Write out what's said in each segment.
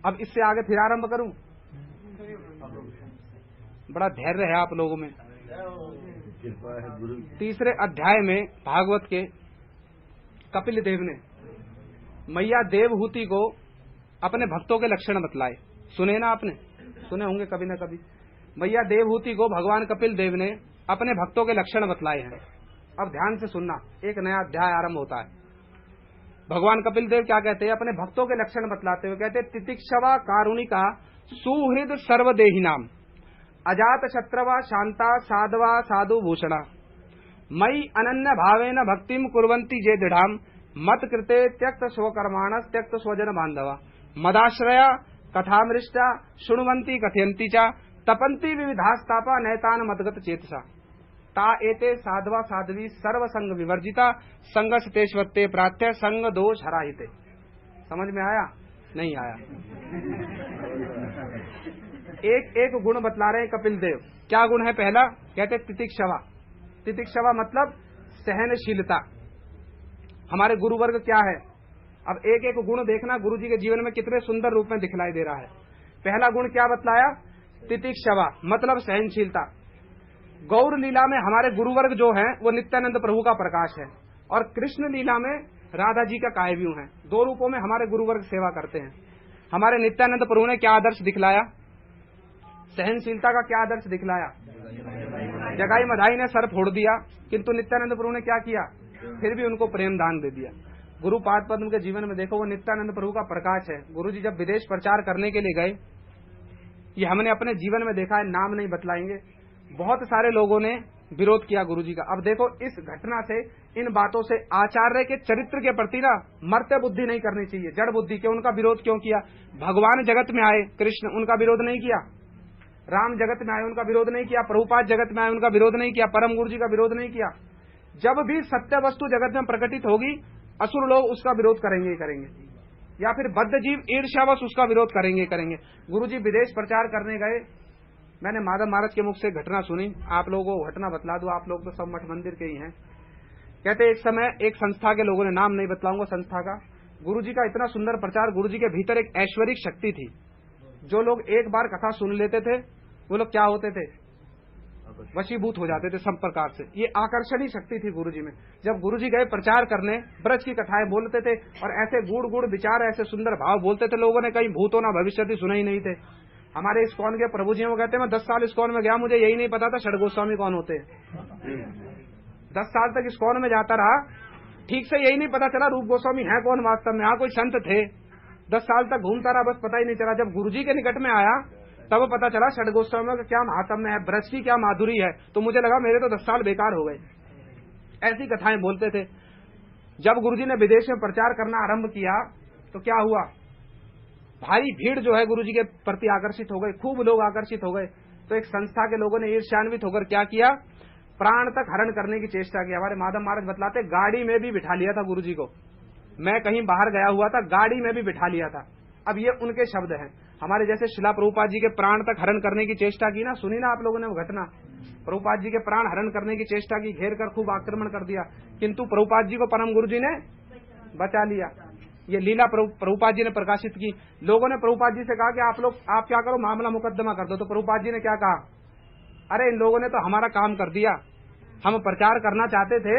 अब इससे आगे फिर आरंभ करूं? बड़ा धैर्य है आप लोगों में। तीसरे अध्याय में भागवत के कपिल देव ने मैया देवहूति को अपने भक्तों के लक्षण बतलाए। सुने ना आपने, सुने होंगे कभी ना कभी। मैया देवहूति को भगवान कपिल देव ने अपने भक्तों के लक्षण बतलाए हैं। अब ध्यान से सुनना, एक नया अध्याय आरंभ होता है। भगवान कपिल देव क्या कहते हैं? अपने भक्तों के लक्षण बतलाते हुए कहते हैं, तितिक्षवा कारुणिका सुहृद सर्वदेही नाम अजात शत्रवा शांता साधवा साधु भूषणा मई अनन्य भावेन भक्तिम कुर्वन्ति जे दृढ़ाम मत कृते त्यक्त स्वकर्माणस त्यक्त स्वजन बांधवा मदाश्रया कथामृष्टा शृण्वन्ति कथयन्ति च तपन्ति विविधास्तापा नैतान मदगत चेतसा ता एते साधवा साध्वी सर्व संग विवर्जिता संगस तेष्वत्ते प्रात्य संग दोष हराहिते। समझ में आया? नहीं आया? एक एक गुण बतला रहे हैं कपिल देव। क्या गुण है? पहला कहते तितिक्षवा। तितिक्षवा मतलब सहनशीलता। हमारे गुरु वर्ग क्या है? अब एक एक गुण देखना गुरु जी के जीवन में कितने सुंदर रूप में दिखलाई दे रहा है। पहला गुण क्या बतलाया? तितिक्षवा मतलब सहनशीलता। गौर लीला में हमारे गुरु वर्ग जो है वो नित्यानंद प्रभु का प्रकाश है और कृष्ण लीला में राधा जी का कायव्यूह है। दो रूपों में हमारे गुरु वर्ग सेवा करते हैं। हमारे नित्यानंद प्रभु ने क्या आदर्श दिखलाया? सहनशीलता का क्या आदर्श दिखलाया? जगाई मधाई ने सर फोड़ दिया, किंतु नित्यानंद प्रभु ने क्या किया? फिर भी उनको प्रेम दान दे दिया। गुरु पाद पद्म के जीवन में देखो, वो नित्यानंद प्रभु का प्रकाश है। गुरु जी जब विदेश प्रचार करने के लिए गए, ये हमने अपने जीवन में देखा है, नाम नहीं बतलाएंगे, बहुत सारे लोगों ने विरोध किया गुरु जी का। अब देखो, इस घटना से, इन बातों से आचार्य के चरित्र के प्रति ना मर्त्य बुद्धि नहीं करनी चाहिए, जड़ बुद्धि के। उनका विरोध क्यों किया? भगवान जगत में आए कृष्ण, उनका विरोध नहीं किया। राम जगत में आए, उनका विरोध नहीं किया। प्रभुपाद जगत में आए, उनका विरोध नहीं किया। परम गुरु जी का विरोध नहीं किया। जब भी सत्य वस्तु जगत में प्रकटित होगी, असुर लोग उसका विरोध करेंगे ही करेंगे, या फिर बद्ध जीव ईर्ष्यावश उसका विरोध करेंगे करेंगे। गुरु जी विदेश प्रचार करने गए, मैंने माधव महाराज के मुख से घटना सुनी, आप लोगों को घटना बतला दूं। आप लोग तो सब मठ मंदिर के ही हैं। कहते एक समय एक संस्था के लोगों ने, नाम नहीं बतलाऊंगा संस्था का, गुरु जी का इतना सुंदर प्रचार, गुरु जी के भीतर एक ऐश्वरिक शक्ति थी। जो लोग एक बार कथा सुन लेते थे वो लोग क्या होते थे? वशीभूत हो जाते थे सब प्रकार से। ये आकर्षणी शक्ति थी गुरु जी में। जब गुरु जी गए प्रचार करने, ब्रज की कथाएं बोलते थे और ऐसे गुड़ गुड़ विचार, ऐसे सुंदर भाव बोलते थे, लोगों ने कहीं भूतो ना भविष्यति सुना ही नहीं थे। हमारे इस्कॉन के प्रभु जी वो कहते हैं, मैं 10 साल इस्कॉन में गया, मुझे यही नहीं पता था षड गोस्वामी कौन होते हैं। 10 साल तक इस्कॉन में जाता रहा, ठीक से यही नहीं पता चला रूप गोस्वामी है कौन वास्तव में। हाँ, कोई संत थे। 10 साल तक घूमता रहा, बस पता ही नहीं चला। जब गुरु जी के निकट में आया तब पता चला षड गोस्वामी का क्या महात्म्य है, ब्रज की क्या माधुरी है। तो मुझे लगा मेरे तो 10 साल बेकार हो गए। ऐसी कथाएं बोलते थे। जब गुरुजी ने विदेश में प्रचार करना आरंभ किया तो क्या हुआ? भारी भीड़ जो है गुरुजी के प्रति आकर्षित हो गई, खूब लोग आकर्षित हो गए। तो एक संस्था के लोगों ने ईर्ष्यान्वित होकर क्या किया? प्राण तक हरण करने की चेष्टा की। हमारे माधव महाराज बतलाते, गाड़ी में भी बिठा लिया था गुरुजी को। मैं कहीं बाहर गया हुआ था, गाड़ी में भी बिठा लिया था। अब ये उनके शब्द हैं। हमारे जैसे शिला प्रभुपाद जी के प्राण तक हरण करने की चेष्टा की ना, सुनी ना आप लोगों ने वो घटना? प्रभुपाद जी के प्राण हरण करने की चेष्टा की, घेर कर खूब आक्रमण कर दिया, किंतु प्रभुपाद जी को परम गुरु जी ने बचा लिया। ये लीला प्रभुपाद जी ने प्रकाशित की। लोगों ने प्रभुपाद जी से कहा कि आप क्या करो, मामला मुकदमा कर दो। तो प्रभुपाद जी ने क्या कहा? अरे इन लोगों ने तो हमारा काम कर दिया, हम प्रचार करना चाहते थे,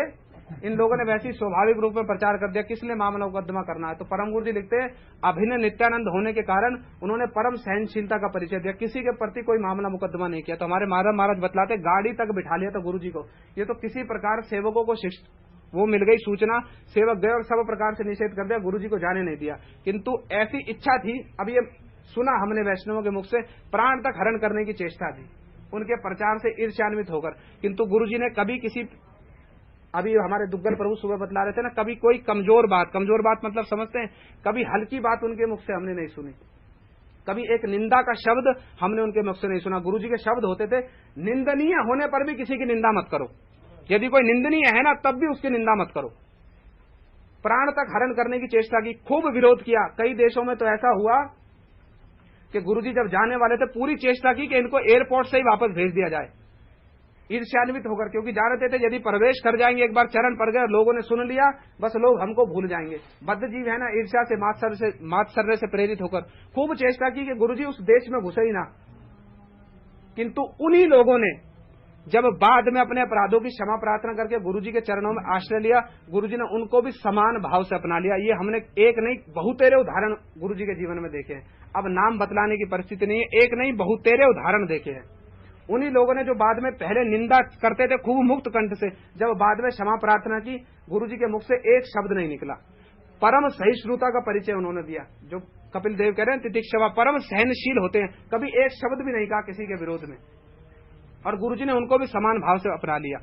इन लोगों ने वैसे ही स्वाभाविक रूप में प्रचार कर दिया, किस लिए मामला मुकदमा करना है। तो परम गुरु जी लिखते हैं, अभिन्न नित्यानंद होने के कारण उन्होंने परम सहनशीलता का परिचय दिया, किसी के प्रति कोई मामला मुकदमा नहीं किया। तो हमारे माधव महाराज बतलाते, गाड़ी तक बिठा लिया था गुरु जी को। ये तो किसी प्रकार सेवकों को वो मिल गई सूचना, सेवक गए और सब प्रकार से निषेध कर दिया, गुरु जी को जाने नहीं दिया। किंतु ऐसी इच्छा थी, अब ये सुना हमने वैष्णवों के मुख से, प्राण तक हरण करने की चेष्टा थी उनके प्रचार से ईर्ष्यान्वित होकर। किंतु गुरु जी ने कभी किसी, अभी हमारे दुग्गल प्रभु सुबह बतला रहे थे ना, कभी कोई कमजोर बात मतलब समझते हैं, कभी हल्की बात उनके मुख से हमने नहीं सुनी। कभी एक निंदा का शब्द हमने उनके मुख से नहीं सुना। गुरु जी के शब्द होते थे, निंदनीय होने पर भी किसी की निंदा मत करो। यदि कोई निंदनीय है ना, तब भी उसकी निंदा मत करो। प्राण तक हरण करने की चेष्टा की, खूब विरोध किया। कई देशों में तो ऐसा हुआ कि गुरुजी जब जाने वाले थे, पूरी चेष्टा की कि इनको एयरपोर्ट से ही वापस भेज दिया जाए। ईर्ष्यान्वित होकर, क्योंकि जानते थे यदि प्रवेश कर जाएंगे, एक बार चरण पड़ गए, लोगों ने सुन लिया, बस लोग हमको भूल जाएंगे। बद्ध जीव है ना, ईर्ष्या से मात्सर्य से प्रेरित होकर खूब चेष्टा की कि गुरुजी उस देश में घुसे ही ना। किंतु उन्हीं लोगों ने जब बाद में अपने अपराधों की क्षमा प्रार्थना करके गुरुजी के चरणों में आश्रय लिया, गुरुजी ने उनको भी समान भाव से अपना लिया। ये हमने एक नहीं बहुतेरे उदाहरण गुरुजी के जीवन में देखे हैं। अब नाम बतलाने की परिस्थिति नहीं है, एक नहीं बहुतेरे उदाहरण देखे हैं। उन्हीं लोगों ने जो बाद में पहले निंदा करते थे खूब मुक्त कंठ से, जब बाद में क्षमा प्रार्थना की, गुरुजी के मुख से एक शब्द नहीं निकला। परम सहिष्णुता का परिचय उन्होंने दिया। जो कपिल देव कह रहे हैं तितिक्षवा, परम सहनशील होते हैं, कभी एक शब्द भी नहीं कहा किसी के विरोध में, और गुरुजी ने उनको भी समान भाव से अपना लिया।